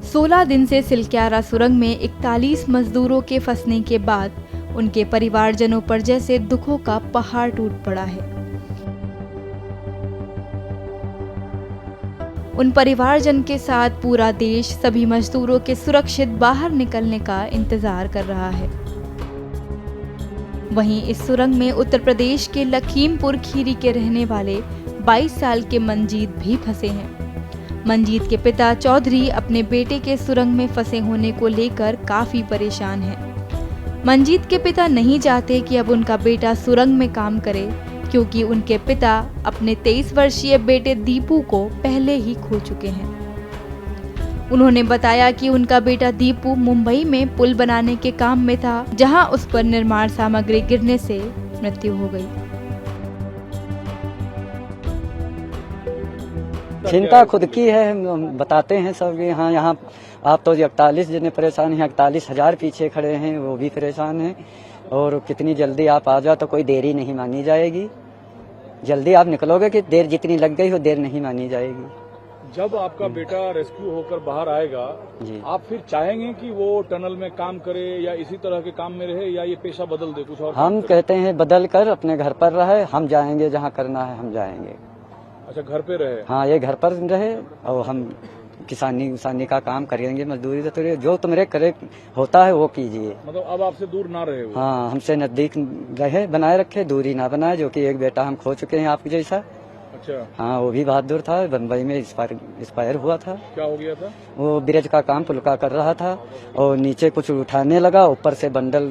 16 दिन से सिलक्यारा सुरंग में 41 मजदूरों के फंसने के बाद उनके परिवारजनों पर जैसे दुखों का पहाड़ टूट पड़ा है। उन परिवारजन के साथ पूरा देश सभी मजदूरों के सुरक्षित बाहर निकलने का इंतजार कर रहा है। वहीं इस सुरंग में उत्तर प्रदेश के लखीमपुर खीरी के रहने वाले 22 साल के मंजीत भी फंसे हैं। मंजीत के पिता चौधरी अपने बेटे के सुरंग में फंसे होने को लेकर काफी परेशान हैं। मंजीत के पिता नहीं चाहते कि अब उनका बेटा सुरंग में काम करे, क्योंकि उनके पिता अपने 23 वर्षीय बेटे दीपू को पहले ही खो चुके हैं। उन्होंने बताया कि उनका बेटा दीपू मुंबई में पुल बनाने के काम में था, जहां उस पर निर्माण सामग्री गिरने से मृत्यु हो गई। चिंता खुद की है, हम बताते हैं सब। यहाँ आप तो 41 जने परेशान हैं, 41,000 पीछे खड़े हैं, वो भी परेशान हैं। और कितनी जल्दी आप आ जाओ तो कोई देरी नहीं मानी जाएगी। जल्दी आप निकलोगे कि देर जितनी लग गई हो देर नहीं मानी जाएगी। जब आपका बेटा रेस्क्यू होकर बाहर आएगा जी, आप फिर चाहेंगे कि वो टनल में काम करे या इसी तरह के काम में रहे, या ये पेशा बदल दे कुछ और? हम कहते हैं बदल कर अपने घर पर रहे, हम जाएंगे जहाँ करना है हम जाएंगे। अच्छा, घर पे रहे? हाँ, ये घर पर रहे और हम किसानी उसानी का काम करेंगे, मजदूरी तो जो तुम्हारे करे होता है वो कीजिए। मतलब अब आपसे दूर ना रहे वो? हाँ, हमसे नजदीक रहे, बनाए रखे, दूरी ना बनाए। जो कि एक बेटा हम खो चुके हैं आपके जैसा। अच्छा। हाँ, वो भी बहादुर था, बम्बई में एक्सपायर हुआ था। क्या हो गया था? वो ब्रिज का काम पुल का कर रहा था और नीचे कुछ उठाने लगा, ऊपर से बंडल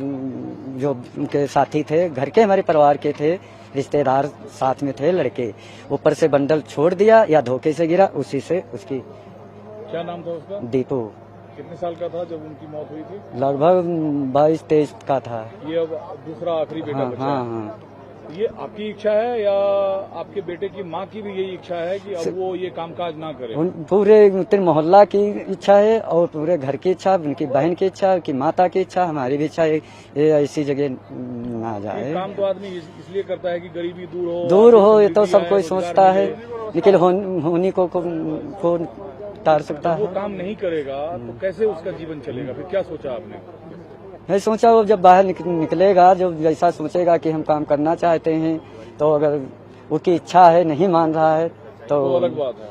जो उनके साथी थे, घर के हमारे परिवार के थे, रिश्तेदार साथ में थे लड़के, ऊपर से बंडल छोड़ दिया या धोखे से गिरा, उसी से उसकी। क्या नाम था उसका? दीपू। कितने साल का था जब उनकी मौत हुई थी? लगभग 22-23 का था। ये अब दूसरा आखिरी बेटा बचा? हाँ। ये आपकी इच्छा है या आपके बेटे की माँ की भी यही इच्छा है कि अब वो ये कामकाज ना करे? पूरे मोहल्ला की इच्छा है और पूरे घर की इच्छा, उनकी बहन की इच्छा, उनकी माता की इच्छा, हमारी भी इच्छा है ये ऐसी जगह ना जाए। काम तो आदमी इसलिए करता है कि गरीबी दूर हो, ये तो सब कोई सोचता है, लेकिन होनी को तार सकता है। वो काम नहीं करेगा तो कैसे उसका जीवन चलेगा? फिर क्या सोचा आपने? मैं सोचा वो जब बाहर निकलेगा, जो जैसा सोचेगा कि हम काम करना चाहते हैं, तो अगर उसकी इच्छा है, नहीं मान रहा है तो अलग बात है।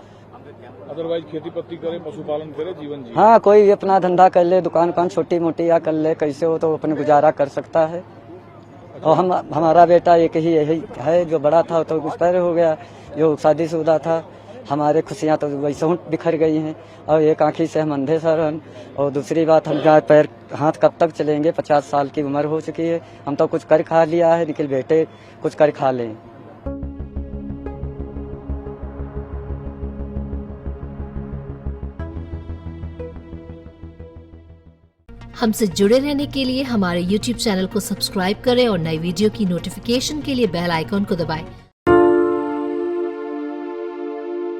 अदरवाइज खेती पत्ती करे, पशुपालन करे, जीवन जिए। हाँ, कोई अपना धंधा कर ले, दुकान छोटी मोटी या कर ले, कैसे हो तो अपने गुजारा कर सकता है। और हमारा बेटा एक ही यही है, जो बड़ा था तो एक्सपायर हो गया, जो शादीशुदा था। हमारे खुशियाँ तो वैसे बिखर गई हैं और एक आँखी से हम अंधे सर हैं। और दूसरी बात, हम गाय पैर हाथ कब तक चलेंगे? 50 साल की उम्र हो चुकी है, हम तो कुछ कर खा लिया है, निकल बेटे कुछ कर खा लें। हमसे जुड़े रहने के लिए हमारे YouTube चैनल को सब्सक्राइब करें और नई वीडियो की नोटिफिकेशन के लिए बेल आइकॉन को दबाएं।